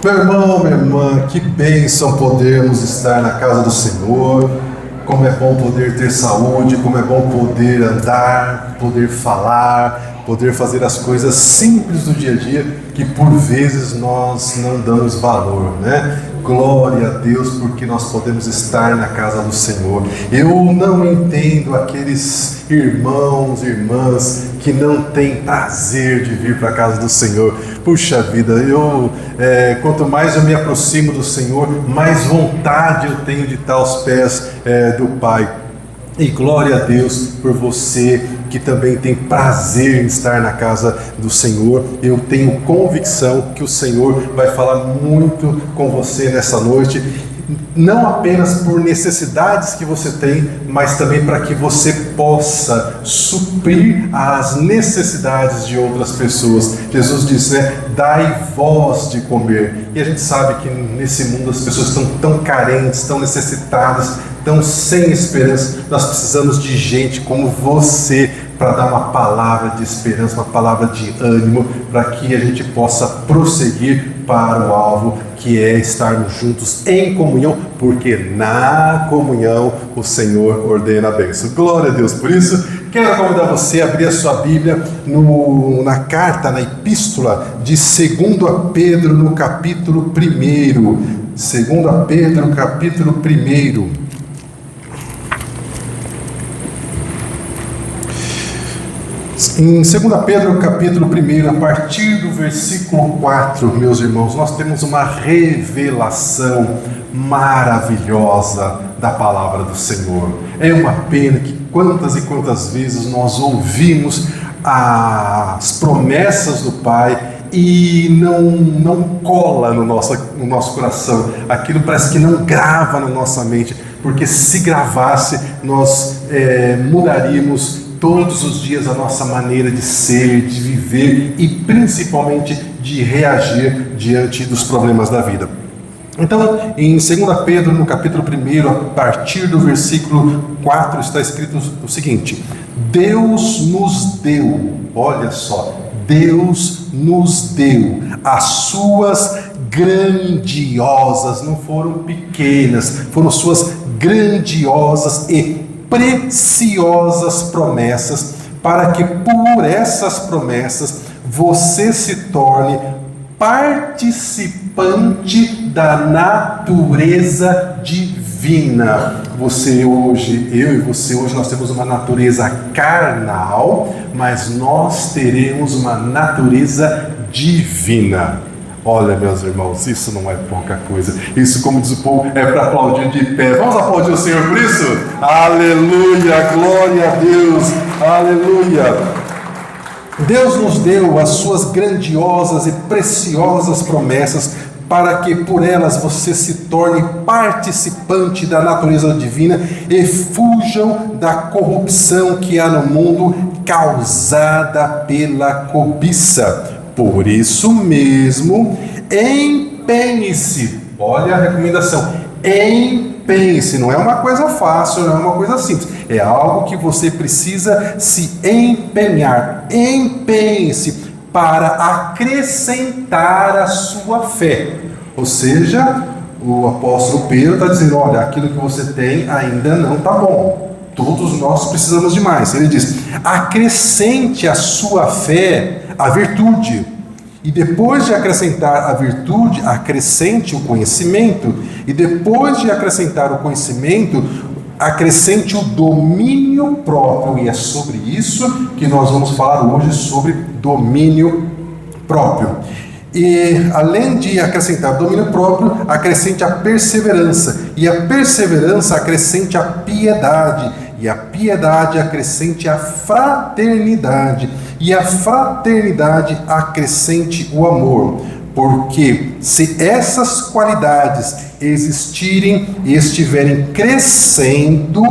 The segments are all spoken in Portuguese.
Meu irmão, minha irmã, que bênção podermos estar na casa do Senhor. Como é bom poder ter saúde, como é bom poder andar, poder falar, poder fazer as coisas simples do dia a dia que por vezes nós não damos valor, né? Glória a Deus porque nós podemos estar na casa do Senhor. Eu não entendo aqueles irmãos e irmãs que não têm prazer de vir para a casa do Senhor. Puxa vida, quanto mais eu me aproximo do Senhor, mais vontade eu tenho de estar aos pés do Pai. E glória a Deus por você que também tem prazer em estar na casa do Senhor. Eu tenho convicção que o Senhor vai falar muito com você nessa noite, não apenas por necessidades que você tem, mas também para que você possa suprir as necessidades de outras pessoas. Jesus disse, dai vós de comer. E a gente sabe que nesse mundo as pessoas estão tão carentes, tão necessitadas, tão sem esperança. Nós precisamos de gente como você para dar uma palavra de esperança, uma palavra de ânimo, para que a gente possa prosseguir para o alvo, que é estarmos juntos em comunhão, porque na comunhão o Senhor ordena a bênção. Glória a Deus por isso. Quero convidar você a abrir a sua Bíblia na carta, na epístola de 2 Pedro, no capítulo 1. 2 Pedro, capítulo 1. Em 2 Pedro, capítulo 1, a partir do versículo 4, meus irmãos, nós temos uma revelação maravilhosa da palavra do Senhor. É uma pena que quantas e quantas vezes nós ouvimos as promessas do Pai e não cola no nosso coração. Aquilo parece que não grava na nossa mente, porque se gravasse, nós mudaríamos todos os dias a nossa maneira de ser, de viver e principalmente de reagir diante dos problemas da vida. Então, em 2 Pedro, no capítulo 1, a partir do versículo 4, está escrito o seguinte: Deus nos deu, olha só, Deus nos deu as suas grandiosas, não foram pequenas, foram suas grandiosas e preciosas promessas, para que por essas promessas você se torne participante da natureza divina. Eu e você hoje nós temos uma natureza carnal, mas nós teremos uma natureza divina. Olha, meus irmãos, isso não é pouca coisa. Isso, como diz o povo, é para aplaudir de pé. Vamos aplaudir o Senhor por isso? Aleluia, glória a Deus, aleluia. Deus nos deu as suas grandiosas e preciosas promessas para que por elas você se torne participante da natureza divina e fujam da corrupção que há no mundo causada pela cobiça. Por isso mesmo, empenhe-se. Olha a recomendação. Empenhe-se. Não é uma coisa fácil, não é uma coisa simples. É algo que você precisa se empenhar. Empenhe-se para acrescentar a sua fé. Ou seja, o apóstolo Pedro está dizendo, olha, aquilo que você tem ainda não está bom. Todos nós precisamos de mais. Ele diz, acrescente a sua fé a virtude, e depois de acrescentar a virtude, acrescente o conhecimento, e depois de acrescentar o conhecimento, acrescente o domínio próprio, e é sobre isso que nós vamos falar hoje, sobre domínio próprio. E além de acrescentar domínio próprio, acrescente a perseverança, e a perseverança acrescente a piedade, e a piedade acrescente a fraternidade, e a fraternidade acrescente o amor. Porque se essas qualidades existirem e estiverem crescendo,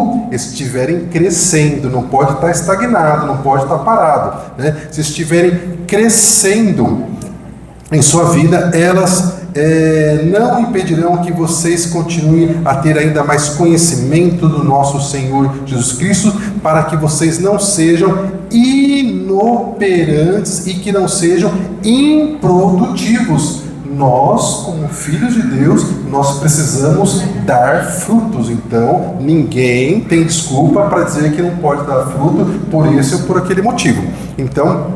não pode estar estagnado, não pode estar parado, né? Se estiverem crescendo em sua vida, elas não impedirão que vocês continuem a ter ainda mais conhecimento do nosso Senhor Jesus Cristo, para que vocês não sejam inoperantes e que não sejam improdutivos Nós, como filhos de Deus, nós precisamos dar frutos. Então, ninguém tem desculpa para dizer que não pode dar fruto por esse ou por aquele motivo. Então,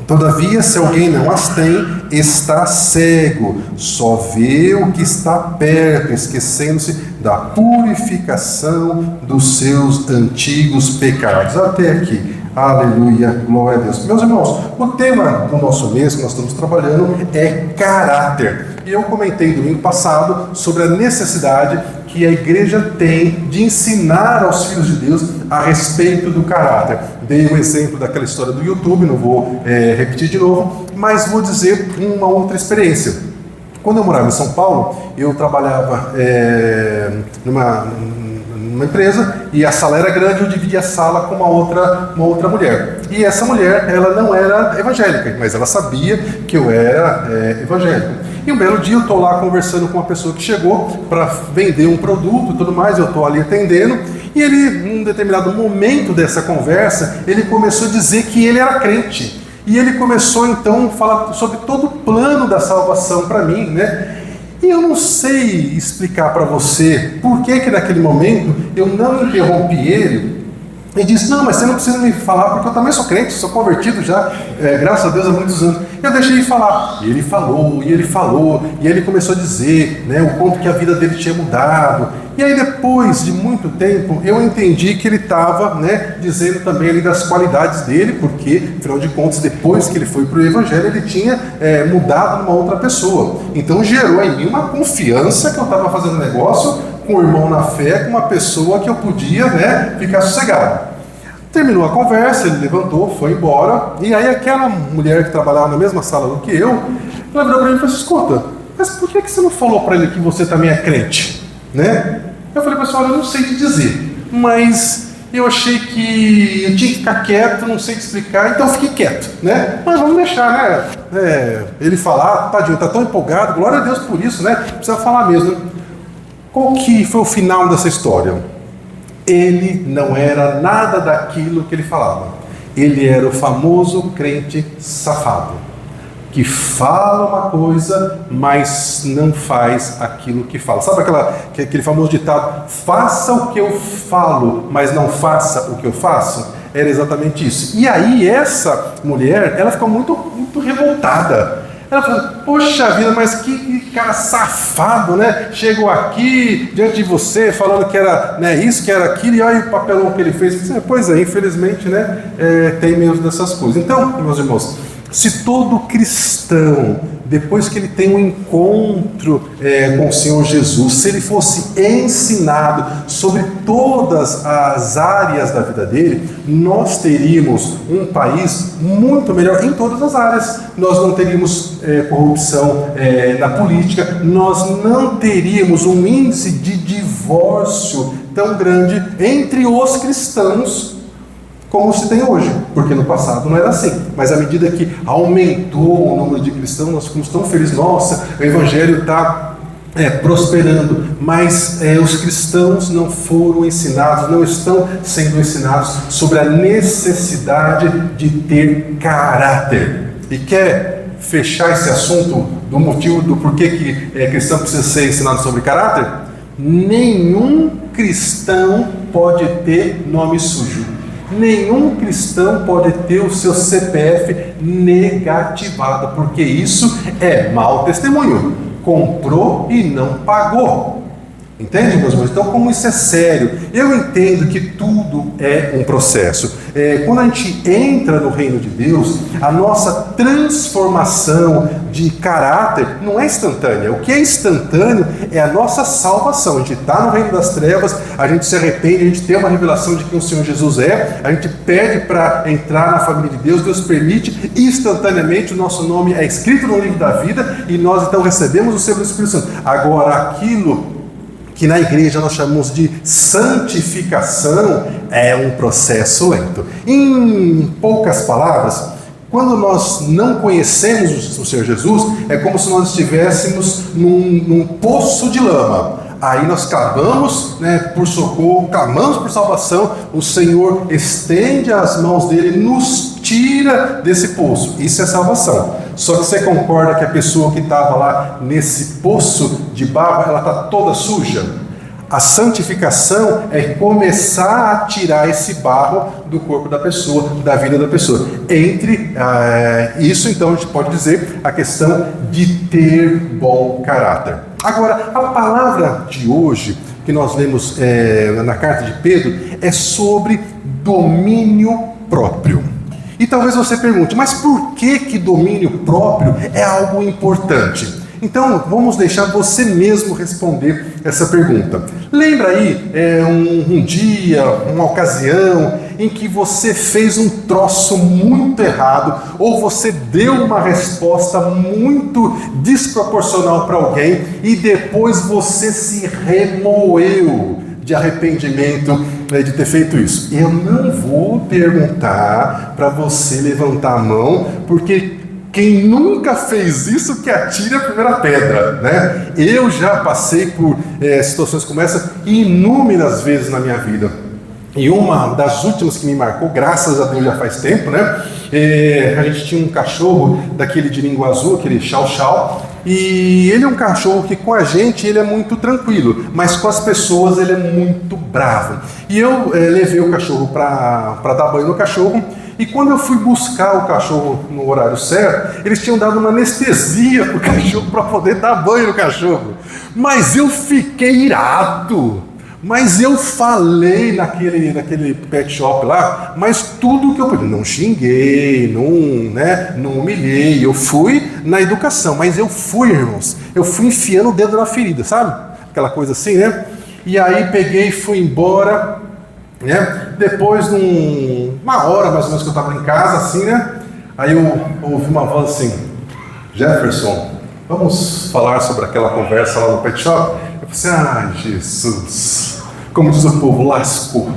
todavia, se alguém não as tem, está cego, só vê o que está perto, esquecendo-se da purificação dos seus antigos pecados. Até aqui. Aleluia, glória a Deus. Meus irmãos, o tema do nosso mês que nós estamos trabalhando é caráter. E eu comentei domingo passado sobre a necessidade que a igreja tem de ensinar aos filhos de Deus a respeito do caráter. Dei o exemplo daquela história do YouTube, não vou repetir de novo, mas vou dizer uma outra experiência. Quando eu morava em São Paulo, eu trabalhava numa empresa, e a sala era grande, eu dividia a sala com uma outra mulher. E essa mulher, ela não era evangélica, mas ela sabia que eu era evangélico. E um belo dia eu estou lá conversando com uma pessoa que chegou para vender um produto e tudo mais, eu estou ali atendendo, e ele, num determinado momento dessa conversa, ele começou a dizer que ele era crente. E ele começou então a falar sobre todo o plano da salvação para mim, né? E eu não sei explicar para você por que naquele momento eu não interrompi ele e disse: não, mas você não precisa me falar, porque eu também sou crente, sou convertido já, graças a Deus, há muitos anos. Eu deixei ele falar. E ele falou, e ele começou a dizer, né, o quanto que a vida dele tinha mudado. E aí, depois de muito tempo, eu entendi que ele estava, né, dizendo também ali das qualidades dele, porque, afinal de contas, depois que ele foi para o Evangelho, ele tinha mudado numa outra pessoa. Então, gerou em mim uma confiança que eu estava fazendo negócio com o irmão na fé, com uma pessoa que eu podia, né, ficar sossegado. Terminou a conversa, ele levantou, foi embora, e aí aquela mulher que trabalhava na mesma sala do que eu, ela virou para mim e falou: escuta, mas por que você não falou para ele que você também é crente? Né? Eu falei: pessoal, eu não sei te dizer, mas eu achei que eu tinha que ficar quieto, não sei te explicar, então eu fiquei quieto, né? Mas vamos deixar, né? Ele falar, tadinho, tá tão empolgado, glória a Deus por isso, né? Precisa falar mesmo. Qual que foi o final dessa história? Ele não era nada daquilo que ele falava. Ele era o famoso crente safado, que fala uma coisa, mas não faz aquilo que fala. Sabe aquele famoso ditado: faça o que eu falo, mas não faça o que eu faço? Era exatamente isso. E aí essa mulher, ela ficou muito, muito revoltada. Ela falou: poxa vida, mas que cara safado, né? Chegou aqui diante de você falando que era, né, isso, que era aquilo, e olha o papelão que ele fez. Pois é, infelizmente, né, tem medo dessas coisas. Então, meus irmãos, se todo cristão, depois que ele tem um encontro com o Senhor Jesus, se ele fosse ensinado sobre todas as áreas da vida dele, nós teríamos um país muito melhor em todas as áreas. Nós não teríamos corrupção na política, nós não teríamos um índice de divórcio tão grande entre os cristãos como se tem hoje, porque no passado não era assim. Mas à medida que aumentou o número de cristãos, nós ficamos tão felizes. Nossa, o Evangelho está prosperando. Mas os cristãos não foram ensinados, não estão sendo ensinados sobre a necessidade de ter caráter. E quer fechar esse assunto do motivo do porquê que cristão precisa ser ensinado sobre caráter? Nenhum cristão pode ter nome sujo. Nenhum cristão pode ter o seu CPF negativado, porque isso é mau testemunho. Comprou e não pagou. Entende, meus irmãos? Então, como isso é sério? Eu entendo que tudo é um processo. Quando a gente entra no reino de Deus, a nossa transformação de caráter não é instantânea. O que é instantâneo é a nossa salvação. A gente está no reino das trevas, a gente se arrepende, a gente tem uma revelação de quem o Senhor Jesus é, a gente pede para entrar na família de Deus, Deus permite, instantaneamente o nosso nome é escrito no livro da vida e nós então recebemos o selo do Espírito Santo. Agora, aquilo que na igreja nós chamamos de santificação é um processo lento. Em poucas palavras, quando nós não conhecemos o Senhor Jesus, é como se nós estivéssemos num poço de lama. Aí nós clamamos, né, por socorro, clamamos por salvação, o Senhor estende as mãos dele, nos tira desse poço. Isso é salvação. Só que você concorda que a pessoa que estava lá nesse poço de barro, ela está toda suja? A santificação é começar a tirar esse barro do corpo da pessoa, da vida da pessoa. Entre isso, então, a gente pode dizer a questão de ter bom caráter. Agora, a palavra de hoje, que nós lemos na carta de Pedro, é sobre domínio próprio. E talvez você pergunte, mas por que domínio próprio é algo importante? Então, vamos deixar você mesmo responder essa pergunta. Lembra aí um dia, uma ocasião em que você fez um troço muito errado ou você deu uma resposta muito desproporcional para alguém e depois você se remoeu de arrependimento de ter feito isso? Eu não vou perguntar para você levantar a mão, porque quem nunca fez isso que atire a primeira pedra, né? Eu já passei por situações como essa inúmeras vezes na minha vida. E uma das últimas que me marcou, graças a Deus já faz tempo, né? A gente tinha um cachorro daquele de língua azul, aquele chow-chow, e ele é um cachorro que com a gente ele é muito tranquilo, mas com as pessoas ele é muito bravo. E eu levei o cachorro para dar banho no cachorro. E quando eu fui buscar o cachorro no horário certo, eles tinham dado uma anestesia pro cachorro para poder dar banho no cachorro. Mas eu fiquei irado. Mas eu falei naquele pet shop lá, mas tudo que eu pude. Não xinguei, não humilhei. Eu fui na educação, mas eu fui, irmãos. Eu fui enfiando o dedo na ferida, sabe? Aquela coisa assim, né? E aí peguei e fui embora. Depois de uma hora mais ou menos que eu estava em casa, assim, né? Aí eu ouvi uma voz assim: Jefferson, vamos falar sobre aquela conversa lá no pet shop? Eu falei assim: ai, Jesus, como diz o povo, lascou.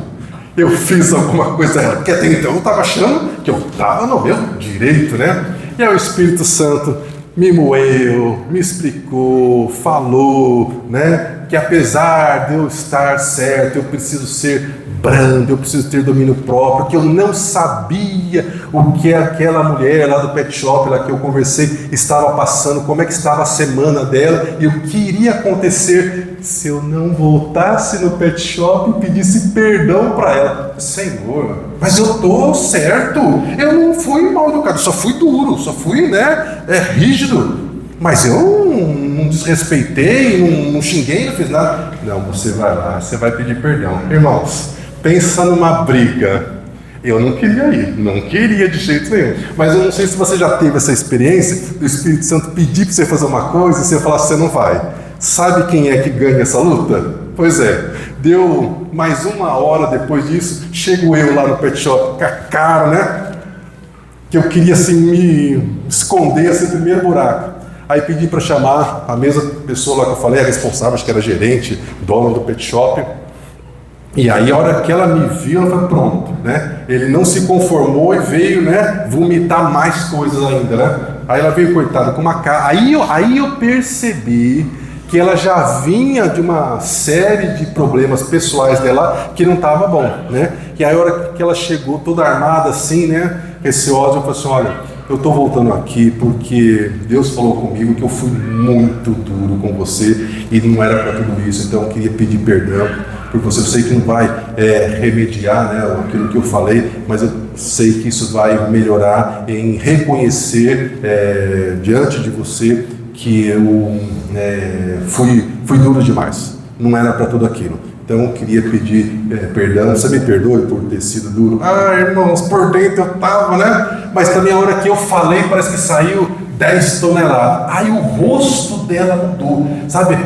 Eu fiz alguma coisa errada, porque até então eu estava achando que eu estava no meu direito, né? E aí o Espírito Santo me moeu, me explicou, falou, né? Que apesar de eu estar certo, eu preciso ser brando, eu preciso ter domínio próprio, que eu não sabia o que aquela mulher lá do pet shop, lá que eu conversei, estava passando, como é que estava a semana dela, e o que iria acontecer se eu não voltasse no pet shop e pedisse perdão para ela. Senhor, mas eu estou certo, eu não fui mal educado, só fui duro, só fui, rígido, mas eu não desrespeitei, não xinguei, não fiz nada. Não, você vai lá, você vai pedir perdão. Irmãos, pensa numa briga. Eu não queria ir, não queria de jeito nenhum. Mas eu não sei se você já teve essa experiência do Espírito Santo pedir para você fazer uma coisa e você falar que você não vai. Sabe quem é que ganha essa luta? Pois é, deu mais uma hora depois disso, chego eu lá no pet shop com a cara, né? Que eu queria assim me esconder assim, no primeiro buraco. Aí pedi para chamar a mesma pessoa lá que eu falei, a responsável, acho que era gerente, dona do pet shop. E aí a hora que ela me viu, ela falou, pronto, né? Ele não se conformou e veio, né, vomitar mais coisas ainda, né? Aí ela veio, coitada, com uma cara. Aí eu percebi que ela já vinha de uma série de problemas pessoais dela que não estava bom, né? E aí a hora que ela chegou toda armada assim, né, receosa, eu falei assim, olha, eu estou voltando aqui porque Deus falou comigo que eu fui muito duro com você e não era para tudo isso, então eu queria pedir perdão por você. Eu sei que não vai remediar, né, aquilo que eu falei, mas eu sei que isso vai melhorar em reconhecer diante de você que eu fui duro demais, não era para tudo aquilo. Então eu queria pedir perdão, você me perdoe por ter sido duro. Ah, irmãos, por dentro eu tava, né? Mas também a hora que eu falei parece que saiu 10 toneladas. Aí o rosto dela mudou, sabe?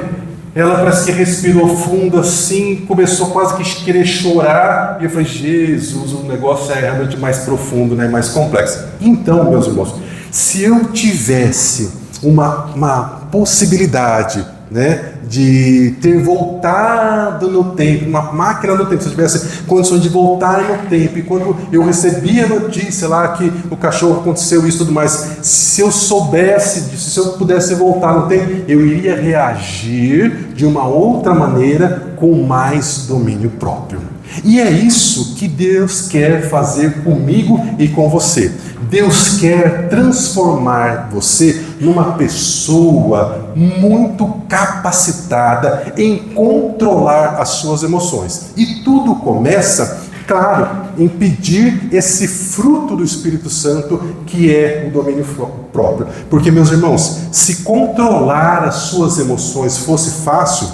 Ela parece que respirou fundo assim, começou quase que querer chorar. E eu falei, Jesus, o negócio é realmente mais profundo, né? Mais complexo. Então, meus irmãos, se eu tivesse uma possibilidade, né, de ter voltado no tempo, uma máquina do tempo, se eu tivesse condições de voltar no tempo, e quando eu recebi a notícia lá que o cachorro aconteceu isso e tudo mais, se eu soubesse disso, se eu pudesse voltar no tempo, eu iria reagir de uma outra maneira com mais domínio próprio. E é isso que Deus quer fazer comigo e com você. Deus quer transformar você numa pessoa muito capacitada em controlar as suas emoções. E tudo começa, claro, em pedir esse fruto do Espírito Santo, que é o domínio próprio. Porque, meus irmãos, se controlar as suas emoções fosse fácil,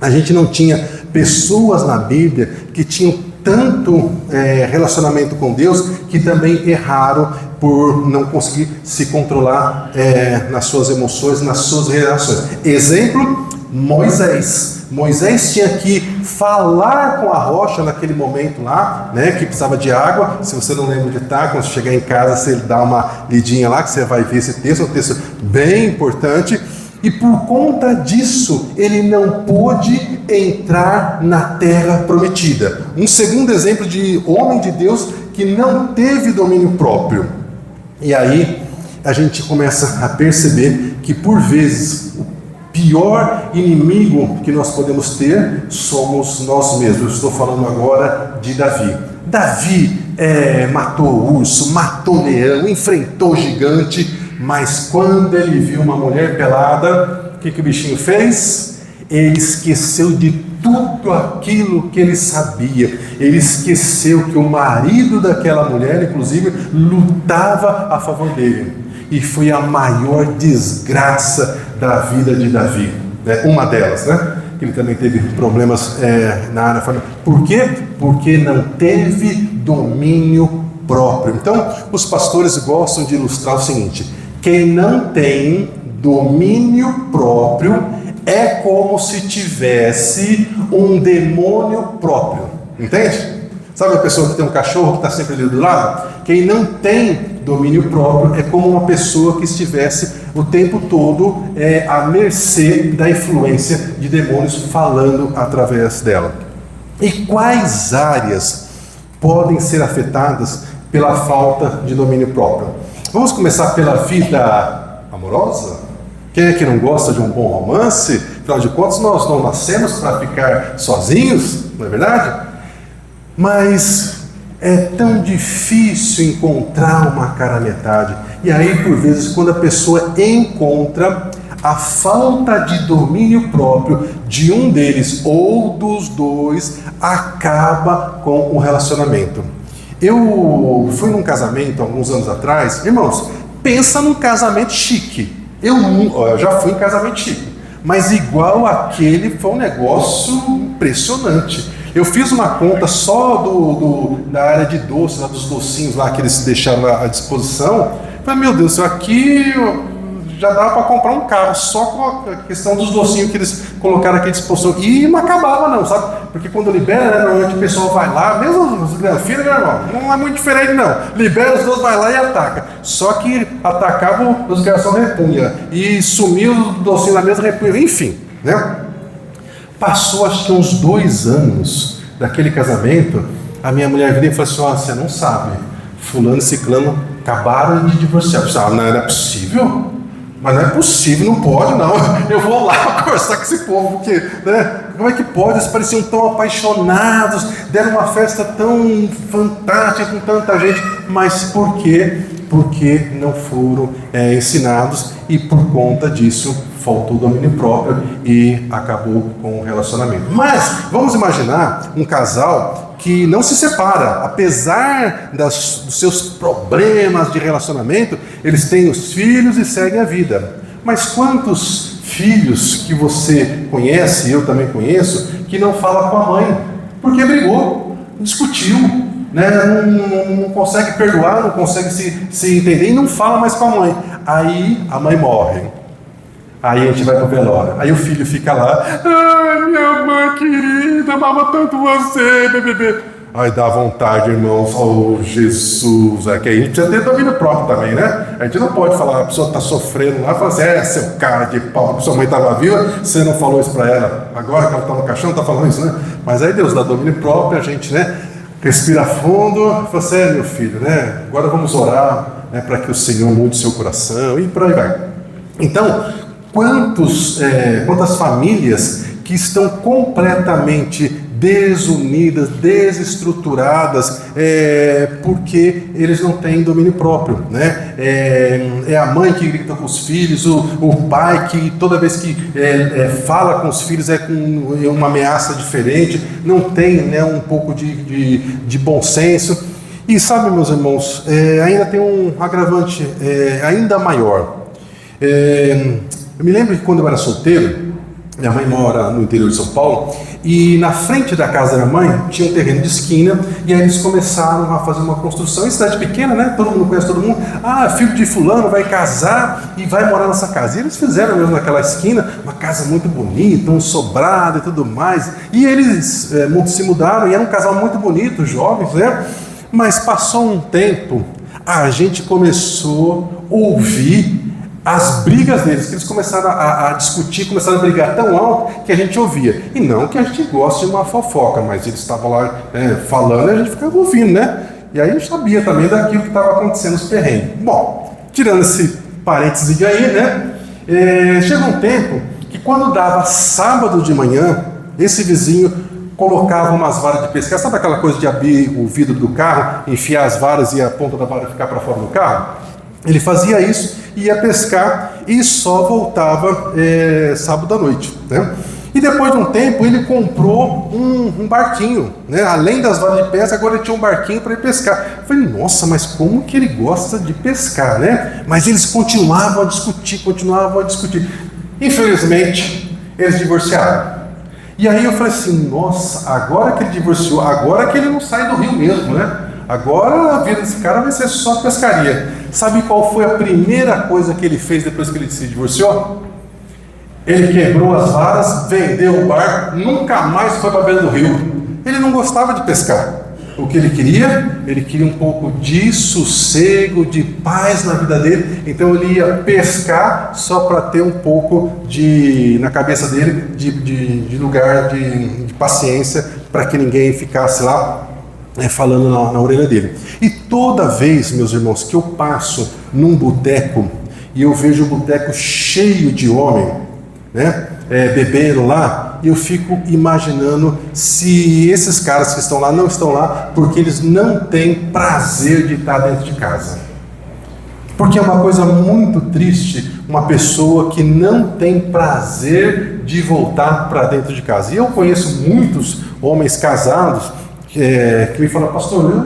a gente não tinha pessoas na Bíblia que tinham tanto relacionamento com Deus, que também erraram por não conseguir se controlar nas suas emoções, nas suas reações. Exemplo, Moisés. Moisés tinha que falar com a rocha naquele momento lá, né, que precisava de água. Se você não lembra de estar, quando você chegar em casa, você dá uma lidinha lá, que você vai ver esse texto, é um texto bem importante. E por conta disso, ele não pôde entrar na terra prometida. Um segundo exemplo de homem de Deus que não teve domínio próprio. E aí a gente começa a perceber que, por vezes, o pior inimigo que nós podemos ter somos nós mesmos. Eu estou falando agora de Davi. Davi matou urso, matou leão, enfrentou gigante. Mas quando ele viu uma mulher pelada, o que o bichinho fez? Ele esqueceu de tudo aquilo que ele sabia. Ele esqueceu que o marido daquela mulher, inclusive, lutava a favor dele. E foi a maior desgraça da vida de Davi, né? Uma delas, né? Ele também teve problemas na área familiar. Por quê? Porque não teve domínio próprio. Então, os pastores gostam de ilustrar o seguinte: quem não tem domínio próprio é como se tivesse um demônio próprio. Entende? Sabe a pessoa que tem um cachorro que está sempre ali do lado? Quem não tem domínio próprio é como uma pessoa que estivesse o tempo todo à mercê da influência de demônios falando através dela. E quais áreas podem ser afetadas pela falta de domínio próprio? Vamos começar pela vida amorosa? Quem é que não gosta de um bom romance? Afinal de contas, nós não nascemos para ficar sozinhos, não é verdade? Mas é tão difícil encontrar uma cara-metade. E aí, por vezes, quando a pessoa encontra, a falta de domínio próprio de um deles ou dos dois acaba com o relacionamento. Eu fui num casamento alguns anos atrás. Irmãos, pensa num casamento chique. Eu já fui em casamento chique, mas igual aquele foi um negócio impressionante. Eu fiz uma conta só da área de doce, lá dos docinhos lá que eles deixaram à disposição. Falei, meu Deus, aqui já dá para comprar um carro só com a questão dos docinhos que eles colocaram aqui à disposição. E não acabava não, sabe? Porque quando libera, né, normalmente o pessoal vai lá, mesmo os granfinos, meu irmão, não é muito diferente não. Libera, os dois vai lá e ataca. Só que atacavam, os garçons repunha. E sumiu o docinho na mesa, repunha. Enfim, né? Passou acho que uns 2 anos daquele casamento, a minha mulher veio e falou assim: ó, você não sabe, fulano e ciclano acabaram de divorciar. Eu falei, não é possível? Mas não é possível, não pode não. Eu vou lá conversar com esse povo, porque, né? Como é que pode? Eles pareciam tão apaixonados, deram uma festa tão fantástica com tanta gente, mas por quê? Porque não foram ensinados e por conta disso faltou domínio próprio e acabou com o relacionamento. Mas vamos imaginar um casal que não se separa, apesar dos seus problemas de relacionamento, eles têm os filhos e seguem a vida. Mas quantos filhos que você conhece, eu também conheço, que não fala com a mãe, porque brigou, discutiu, né? Não consegue perdoar, não consegue se entender e não fala mais com a mãe. Aí a mãe morre. Aí a gente vai pro velório. Aí o filho fica lá. Ai, minha mãe querida, amava tanto você, bebê. Ai, dá vontade, irmãos. Oh, Jesus. É que a gente precisa ter domínio próprio também, né? A gente não pode falar, a pessoa está sofrendo lá, fala assim, seu cara de pau, sua mãe estava viva, você não falou isso para ela. Agora que ela está no caixão, está falando isso, né? Mas aí Deus dá domínio próprio, a gente, né? Respira fundo, fala assim, meu filho, né? Agora vamos orar, né, para que o Senhor mude seu coração e por aí vai. Então, quantas famílias que estão completamente desunidas, desestruturadas, porque eles não têm domínio próprio, né? É a mãe que grita com os filhos, o pai que toda vez que fala com os filhos é com uma ameaça diferente, não tem, né, um pouco de bom senso. E sabe, meus irmãos, ainda tem um agravante ainda maior. Eu me lembro que quando eu era solteiro, minha mãe mora no interior de São Paulo, e na frente da casa da minha mãe tinha um terreno de esquina, e aí eles começaram a fazer uma construção em cidade pequena, né? Todo mundo conhece todo mundo. Ah, filho de fulano vai casar e vai morar nessa casa. E eles fizeram mesmo naquela esquina uma casa muito bonita, um sobrado e tudo mais. E eles se mudaram, e era um casal muito bonito, jovens, né? Mas passou um tempo, a gente começou a ouvir as brigas deles, que eles começaram a discutir, começaram a brigar tão alto que a gente ouvia. E não que a gente goste de uma fofoca, mas eles estavam lá falando e a gente ficava ouvindo, né? E aí a gente sabia também daquilo que estava acontecendo nos perrengues. Bom, tirando esse parênteses aí, né? Chegou um tempo que quando dava sábado de manhã, esse vizinho colocava umas varas de pescar. Sabe aquela coisa de abrir o vidro do carro, enfiar as varas e a ponta da vara ficar para fora do carro? Ele fazia isso, ia pescar e só voltava sábado à noite, né? E depois de um tempo ele comprou um barquinho, né? Além das varas de pesca, agora ele tinha um barquinho para ir pescar. Eu falei, nossa, mas como que ele gosta de pescar, né? Mas eles continuavam a discutir. Infelizmente, eles divorciaram. E aí eu falei assim, nossa, agora que ele divorciou, agora que ele não sai do rio mesmo, né? Agora a vida desse cara vai ser só pescaria. Sabe qual foi a primeira coisa que ele fez depois que ele se divorciou? Ele quebrou as varas, vendeu o barco, nunca mais foi para a beira do rio. Ele não gostava de pescar. O que ele queria um pouco de sossego, de paz na vida dele. Então ele ia pescar só para ter um pouco na cabeça dele, de lugar de paciência, para que ninguém ficasse lá falando na orelha dele. E toda vez, meus irmãos, que eu passo num boteco e eu vejo o boteco cheio de homem, né, bebendo lá, eu fico imaginando se esses caras que estão lá não estão lá porque eles não têm prazer de estar dentro de casa. Porque é uma coisa muito triste uma pessoa que não tem prazer de voltar para dentro de casa. E eu conheço muitos homens casados que me falam, pastor,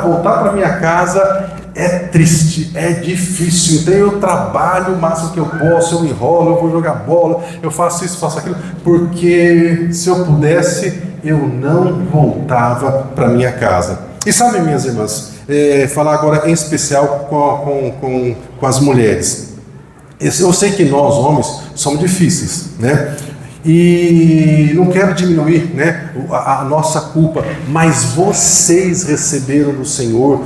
voltar para minha casa é triste, é difícil, então eu trabalho o máximo que eu posso, eu enrolo, eu vou jogar bola, eu faço isso, faço aquilo, porque se eu pudesse, eu não voltava para minha casa. E sabe, minhas irmãs, falar agora em especial com as mulheres. Eu sei que nós, homens, somos difíceis, né? E não quero diminuir, né, a nossa culpa, mas vocês receberam do Senhor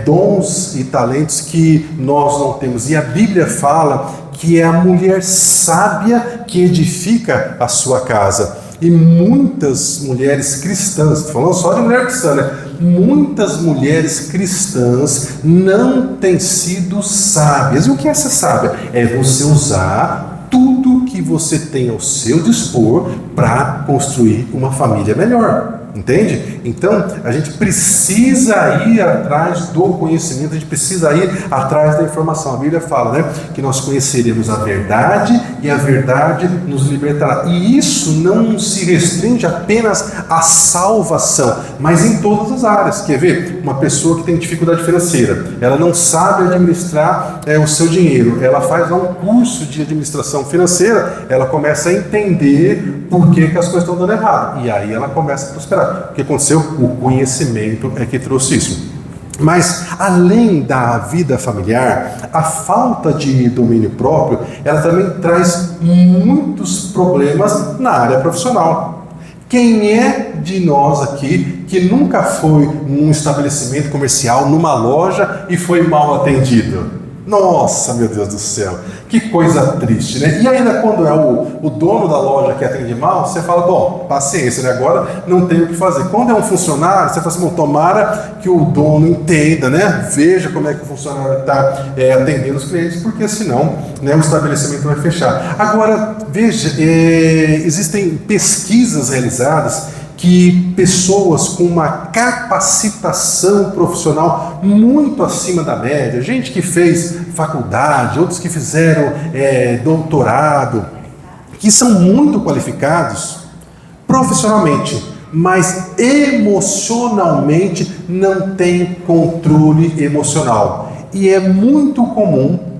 dons e talentos que nós não temos. E a Bíblia fala que é a mulher sábia que edifica a sua casa. E muitas mulheres cristãs, estou falando só de mulher cristã, né? Muitas mulheres cristãs não têm sido sábias. E o que é ser sábia? É você usar tudo que você tem ao seu dispor para construir uma família melhor, entende? Então, a gente precisa ir atrás do conhecimento, a gente precisa ir atrás da informação. A Bíblia fala, né, que nós conheceremos a verdade e a verdade nos libertará. E isso não se restringe apenas à salvação, mas em todas as áreas. Quer ver? Uma pessoa que tem dificuldade financeira, ela não sabe administrar o seu dinheiro, ela faz um curso de administração financeira, ela começa a entender por que as coisas estão dando errado, e aí ela começa a prosperar. O que aconteceu? O conhecimento é que trouxe isso. Mas, além da vida familiar, a falta de domínio próprio, ela também traz muitos problemas na área profissional. Quem é de nós aqui que nunca foi num estabelecimento comercial, numa loja e foi mal atendido? Nossa, meu Deus do céu, que coisa triste, né? E ainda quando é o dono da loja que atende mal, você fala, bom, paciência, né? Agora não tem o que fazer. Quando é um funcionário, você fala assim, bom, tomara que o dono entenda, né? Veja como é que o funcionário está atendendo os clientes, porque senão, né, o estabelecimento vai fechar. Agora, veja, existem pesquisas realizadas que pessoas com uma capacitação profissional muito acima da média, gente que fez faculdade, outros que fizeram doutorado, que são muito qualificados profissionalmente, mas emocionalmente não têm controle emocional. E é muito comum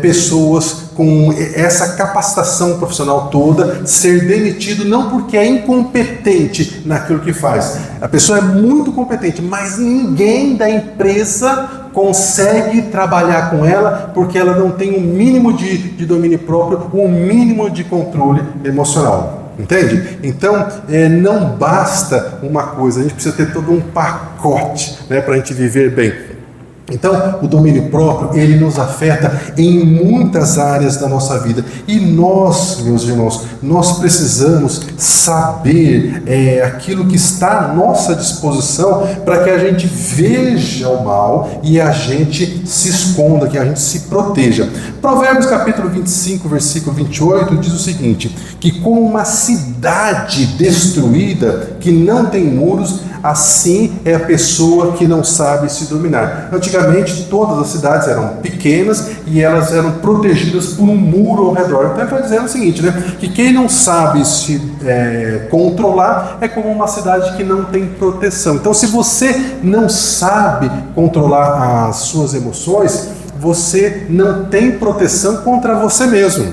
pessoas com essa capacitação profissional toda ser demitido não porque é incompetente naquilo que faz. A pessoa é muito competente, mas ninguém da empresa consegue trabalhar com ela porque ela não tem um mínimo de domínio próprio, um mínimo de controle emocional. Entende? Então, não basta uma coisa, a gente precisa ter todo um pacote, né, para a gente viver bem. Então, o domínio próprio, ele nos afeta em muitas áreas da nossa vida. E nós, meus irmãos, nós precisamos saber aquilo que está à nossa disposição para que a gente veja o mal e a gente se esconda, que a gente se proteja. Provérbios capítulo 25, versículo 28 diz o seguinte, que como uma cidade destruída que não tem muros, assim é a pessoa que não sabe se dominar. Antigamente, todas as cidades eram pequenas e elas eram protegidas por um muro ao redor. Então, ele está dizendo o seguinte, né? Que quem não sabe se controlar é como uma cidade que não tem proteção. Então, se você não sabe controlar as suas emoções, você não tem proteção contra você mesmo.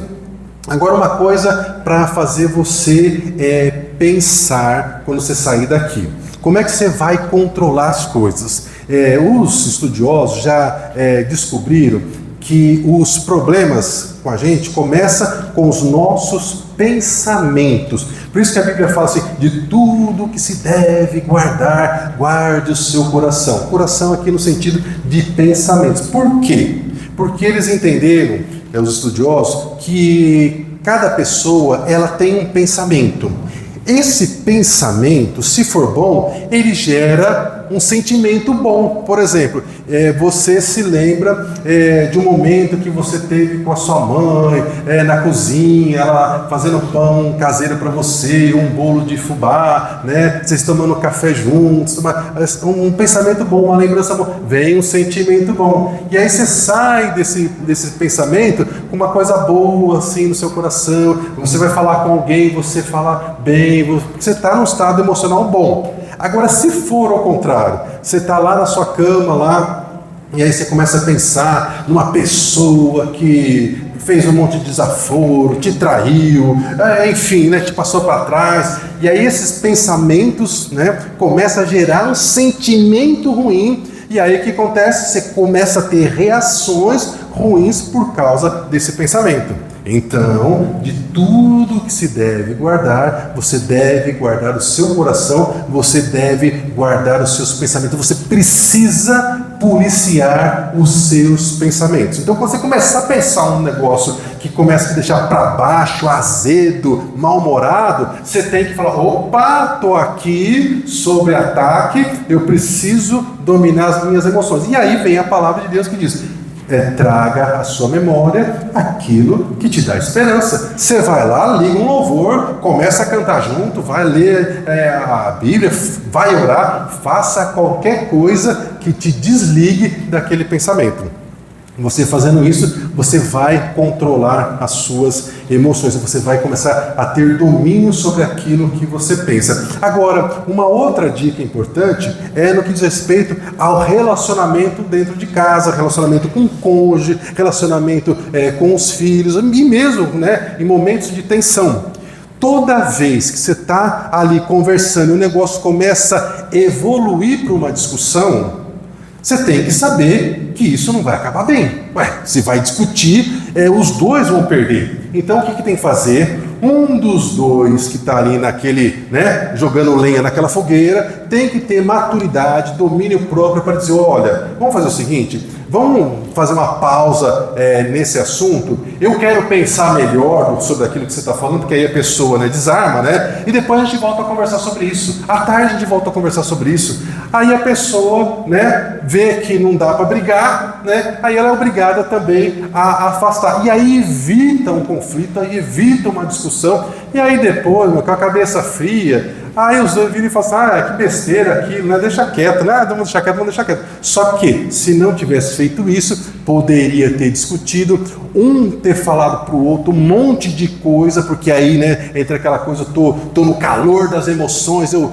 Agora, uma coisa para fazer você pensar quando você sair daqui. Como é que você vai controlar as coisas? Os estudiosos já descobriram que os problemas com a gente começam com os nossos pensamentos. Por isso que a Bíblia fala assim, de tudo que se deve guardar, guarde o seu coração. Coração aqui no sentido de pensamentos. Por quê? Porque eles entenderam, os estudiosos, que cada pessoa ela tem um pensamento. Esse pensamento, se for bom, ele gera um sentimento bom. Por exemplo, você se lembra de um momento que você teve com a sua mãe na cozinha, ela fazendo pão caseiro para você, um bolo de fubá, né? Vocês tomando café juntos, um pensamento bom, uma lembrança boa, vem um sentimento bom. E aí você sai desse pensamento com uma coisa boa assim no seu coração, você vai falar com alguém, você fala bem, você está num estado emocional bom. Agora, se for ao contrário, você está lá na sua cama, lá, e aí você começa a pensar numa pessoa que fez um monte de desaforo, te traiu, enfim, né, te passou para trás, e aí esses pensamentos, né, começam a gerar um sentimento ruim, e aí o que acontece? Você começa a ter reações ruins por causa desse pensamento. Então, de tudo que se deve guardar, você deve guardar o seu coração, você deve guardar os seus pensamentos, você precisa policiar os seus pensamentos. Então, quando você começar a pensar um negócio que começa a te deixar para baixo, azedo, mal-humorado, você tem que falar, opa, estou aqui sob ataque, eu preciso dominar as minhas emoções. E aí vem a palavra de Deus que diz, traga à sua memória aquilo que te dá esperança. Você vai lá, liga um louvor, começa a cantar junto, vai ler a Bíblia, vai orar, faça qualquer coisa que te desligue daquele pensamento. Você fazendo isso, você vai controlar as suas emoções, você vai começar a ter domínio sobre aquilo que você pensa. Agora, uma outra dica importante é no que diz respeito ao relacionamento dentro de casa, relacionamento com o cônjuge, relacionamento com os filhos, e mesmo, né, em momentos de tensão. Toda vez que você está ali conversando e o negócio começa a evoluir para uma discussão, você tem que saber que isso não vai acabar bem. Se vai discutir, os dois vão perder. Então o que tem que fazer? Um dos dois que está ali naquele, né, jogando lenha naquela fogueira, tem que ter maturidade, domínio próprio para dizer, olha, vamos fazer o seguinte, vamos fazer uma pausa nesse assunto? Eu quero pensar melhor sobre aquilo que você está falando, porque aí a pessoa, né, desarma, né? E depois a gente volta a conversar sobre isso. À tarde a gente volta a conversar sobre isso. Aí a pessoa, né, vê que não dá para brigar, né? Aí ela é obrigada também a afastar. E aí evita um conflito, aí evita uma discussão. E aí depois, com a cabeça fria, aí os dois viram e falam assim, que besteira aquilo, né? Deixa quieto, né? Vamos deixar quieto, vamos deixar quieto. Só que, se não tivesse feito isso, poderia ter discutido, um ter falado para o outro um monte de coisa, porque aí, né, entre aquela coisa, eu tô no calor das emoções, eu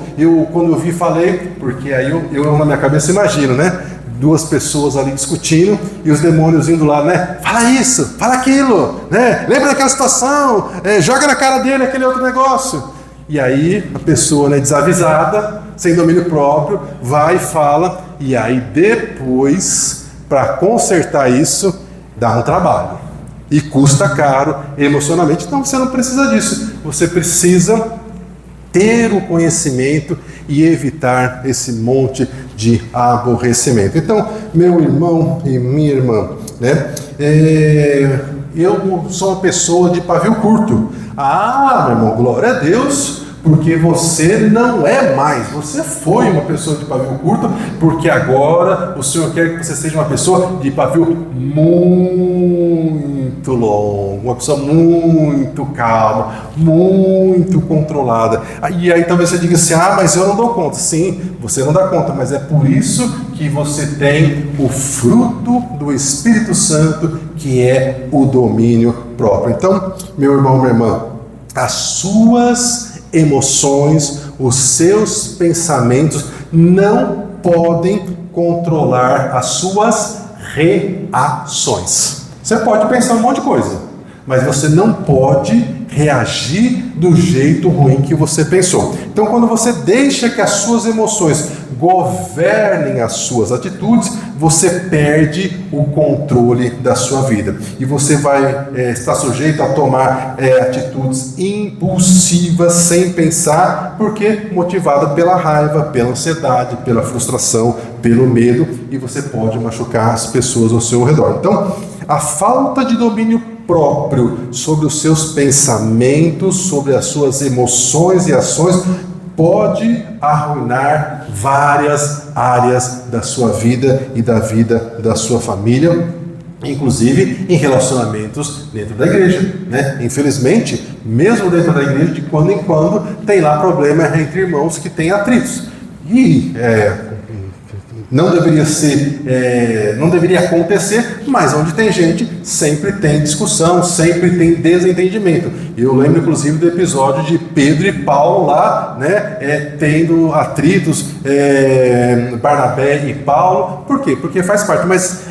quando eu vi, falei, porque aí eu na minha cabeça imagino, né? Duas pessoas ali discutindo e os demônios indo lá, né? Fala isso, fala aquilo, né? Lembra daquela situação, joga na cara dele aquele outro negócio. E aí a pessoa, né, desavisada, sem domínio próprio, vai e fala, e aí depois, para consertar isso, dá um trabalho. E custa caro emocionalmente, então você não precisa disso. Você precisa ter o conhecimento e evitar esse monte de aborrecimento. Então, meu irmão e minha irmã, né? Eu sou uma pessoa de pavio curto. Meu irmão, glória a Deus, porque você não é mais. Você foi uma pessoa de pavio curto, porque agora o Senhor quer que você seja uma pessoa de pavio muito longo, uma pessoa muito calma, muito controlada. E aí talvez você diga assim, mas eu não dou conta. Sim, você não dá conta, mas é por isso que você tem o fruto do Espírito Santo, que é o domínio próprio. Então, meu irmão, minha irmã, as suas emoções, os seus pensamentos não podem controlar as suas reações. Você pode pensar um monte de coisa, mas você não pode reagir do jeito ruim que você pensou. Então, quando você deixa que as suas emoções governem as suas atitudes, você perde o controle da sua vida. E você vai estar sujeito a tomar atitudes impulsivas, sem pensar, porque motivada pela raiva, pela ansiedade, pela frustração, pelo medo, e você pode machucar as pessoas ao seu redor. Então, a falta de domínio próprio sobre os seus pensamentos, sobre as suas emoções e ações, pode arruinar várias áreas da sua vida e da vida da sua família, inclusive em relacionamentos dentro da igreja, né? Infelizmente, mesmo dentro da igreja, de quando em quando, tem lá problema entre irmãos que têm atritos. E não deveria ser, não deveria acontecer, mas onde tem gente, sempre tem discussão, sempre tem desentendimento. Eu lembro inclusive do episódio de Pedro e Paulo lá, né, tendo atritos, Barnabé e Paulo. Por quê? Porque faz parte, mas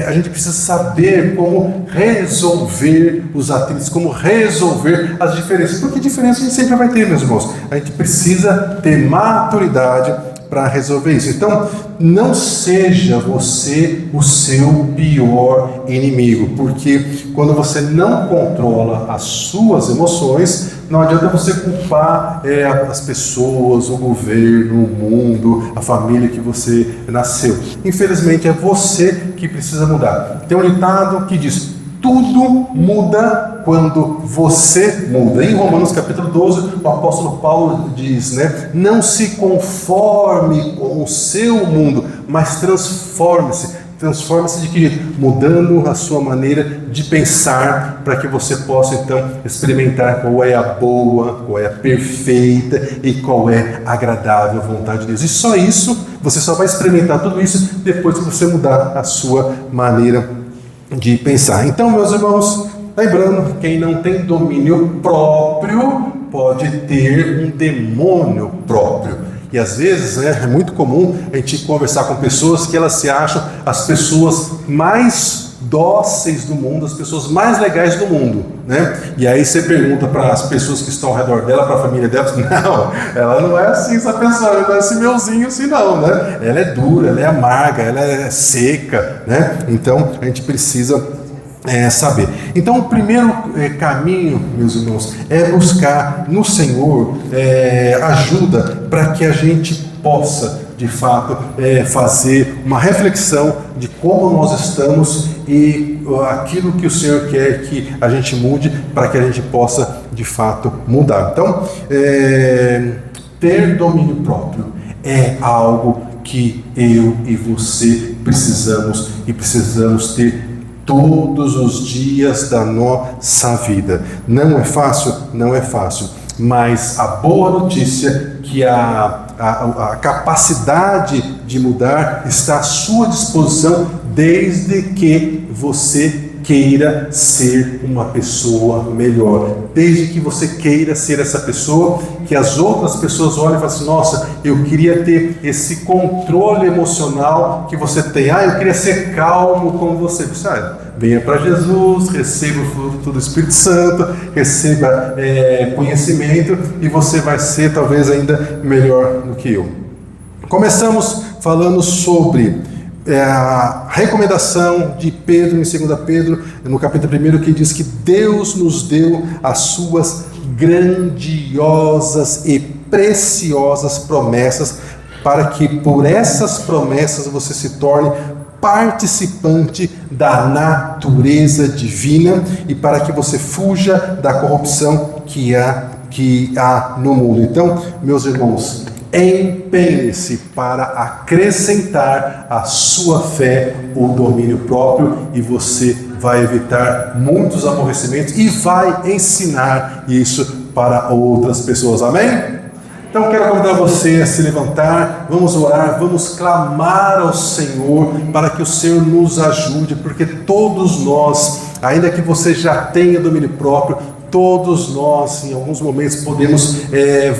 a gente precisa saber como resolver os atritos, como resolver as diferenças, porque diferença a gente sempre vai ter, meus irmãos. A gente precisa ter maturidade para resolver isso. Então, não seja você o seu pior inimigo, porque quando você não controla as suas emoções, não adianta você culpar as pessoas, o governo, o mundo, a família que você nasceu. Infelizmente, é você que precisa mudar. Tem um ditado que diz: tudo muda quando você muda. Em Romanos capítulo 12, o apóstolo Paulo diz, né? Não se conforme com o seu mundo, mas transforme-se. Transforme-se de que jeito? Mudando a sua maneira de pensar, para que você possa então experimentar qual é a boa, qual é a perfeita e qual é a agradável vontade de Deus. E só isso, você só vai experimentar tudo isso depois que você mudar a sua maneira de pensar. Então, meus irmãos, lembrando, quem não tem domínio próprio pode ter um demônio próprio. E às vezes é muito comum a gente conversar com pessoas que elas se acham as pessoas mais dóceis do mundo, as pessoas mais legais do mundo, né? E aí você pergunta para as pessoas que estão ao redor dela, para a família dela, não, ela não é assim, essa pessoa, ela não é esse meuzinho assim não, né? Ela é dura, ela é amarga, ela é seca, né? Então a gente precisa saber. Então o primeiro caminho, meus irmãos, é buscar no Senhor ajuda para que a gente possa de fato, fazer uma reflexão de como nós estamos e aquilo que o Senhor quer que a gente mude para que a gente possa, de fato, mudar. Então, ter domínio próprio é algo que eu e você precisamos ter todos os dias da nossa vida. Não é fácil? Não é fácil. Mas a boa notícia é que a capacidade de mudar está à sua disposição desde que você queira ser uma pessoa melhor, desde que você queira ser essa pessoa que as outras pessoas olhem e falem assim: nossa, eu queria ter esse controle emocional que você tem, eu queria ser calmo como você. Venha para Jesus, receba o fruto do Espírito Santo, receba conhecimento e você vai ser talvez ainda melhor do que eu. Começamos falando sobre a recomendação de Pedro em 2 Pedro, no capítulo 1, que diz que Deus nos deu as suas grandiosas e preciosas promessas, para que por essas promessas você se torne participante da natureza divina e para que você fuja da corrupção que há no mundo. Então, meus irmãos, empenhe-se para acrescentar à sua fé o domínio próprio e você vai evitar muitos aborrecimentos e vai ensinar isso para outras pessoas. Amém? Então quero convidar você a se levantar, vamos orar, vamos clamar ao Senhor para que o Senhor nos ajude, porque todos nós, ainda que você já tenha domínio próprio, todos nós, em alguns momentos, podemos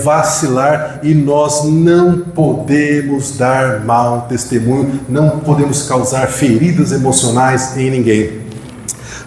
vacilar e nós não podemos dar mau testemunho, não podemos causar feridas emocionais em ninguém.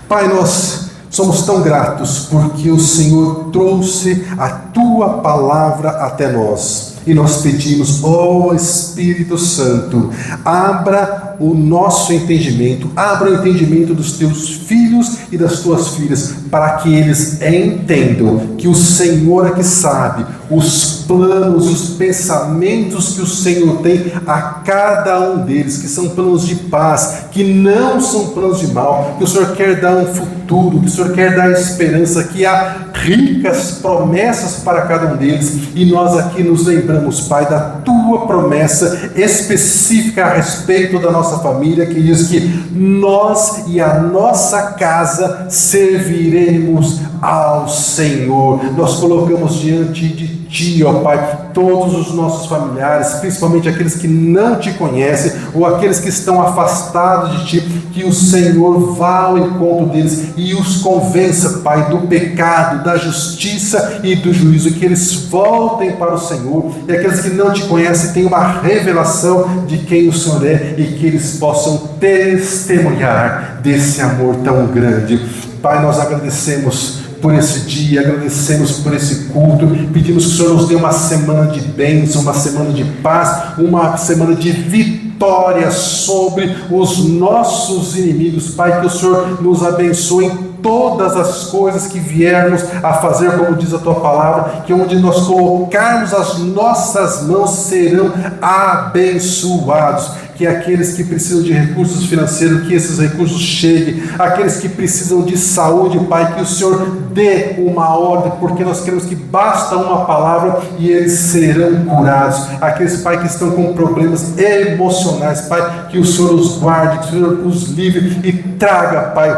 Pai, nós somos tão gratos porque o Senhor trouxe a Tua palavra até nós. E nós pedimos, ó Espírito Santo, abra o nosso entendimento, abra o entendimento dos Teus filhos e das Tuas filhas, para que eles entendam que o Senhor é que sabe os planos, os pensamentos que o Senhor tem a cada um deles, que são planos de paz, que não são planos de mal, que o Senhor quer dar um futuro, que o Senhor quer dar esperança, que há ricas promessas para cada um deles, e nós aqui nos lembramos, Pai, da Tua promessa específica a respeito da nossa família, que diz que nós e a nossa casa serviremos ao Senhor. Nós colocamos diante de Ti, ó Pai, todos os nossos familiares, principalmente aqueles que não Te conhecem ou aqueles que estão afastados de Ti, que o Senhor vá ao encontro deles e os convença, Pai, do pecado, da justiça e do juízo, que eles voltem para o Senhor, e aqueles que não Te conhecem tenham uma revelação de quem o Senhor é e que eles possam testemunhar desse amor tão grande. Pai, nós agradecemos por esse dia, agradecemos por esse culto, pedimos que o Senhor nos dê uma semana de bênção, uma semana de paz, uma semana de vitória sobre os nossos inimigos. Pai, que o Senhor nos abençoe em todas as coisas que viermos a fazer, como diz a Tua palavra, que onde nós colocarmos as nossas mãos serão abençoados. Que aqueles que precisam de recursos financeiros, que esses recursos cheguem, aqueles que precisam de saúde, Pai, que o Senhor dê uma ordem, porque nós queremos que basta uma palavra e eles serão curados. Aqueles, Pai, que estão com problemas emocionais, Pai, que o Senhor os guarde, que o Senhor os livre e traga, Pai,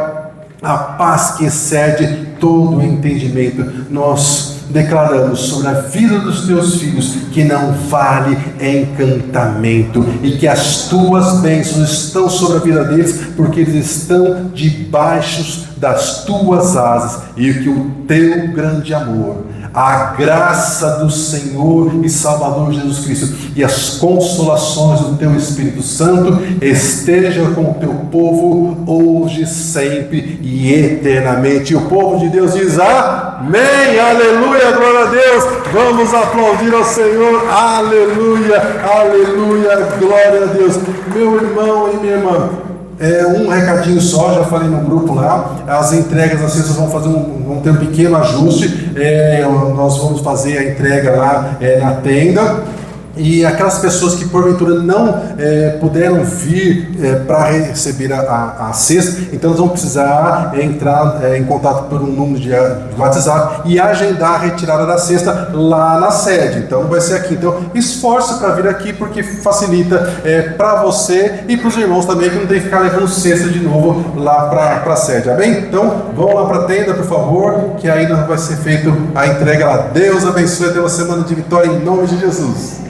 a paz que excede todo o entendimento. Nós declaramos sobre a vida dos Teus filhos que não vale encantamento e que as Tuas bênçãos estão sobre a vida deles, porque eles estão debaixo das Tuas asas, e que o Teu grande amor, a graça do Senhor e Salvador Jesus Cristo e as consolações do Teu Espírito Santo estejam com o Teu povo hoje, sempre e eternamente. E o povo de Deus diz amém, aleluia, glória a Deus. Vamos aplaudir ao Senhor, aleluia, aleluia, glória a Deus. Meu irmão e minha irmã, um recadinho só, já falei no grupo lá, as entregas às vezes vão ter um pequeno ajuste, nós vamos fazer a entrega lá na tenda, E aquelas pessoas que porventura não puderam vir para receber a cesta, então eles vão precisar entrar em contato por um número de WhatsApp e agendar a retirada da cesta lá na sede. Então vai ser aqui. Então esforce para vir aqui, porque facilita para você e para os irmãos também, que não tem que ficar levando cesta de novo lá para a sede. Amém? Então vão lá para a tenda, por favor, que ainda vai ser feito a entrega lá. Deus abençoe, até uma semana de vitória em nome de Jesus.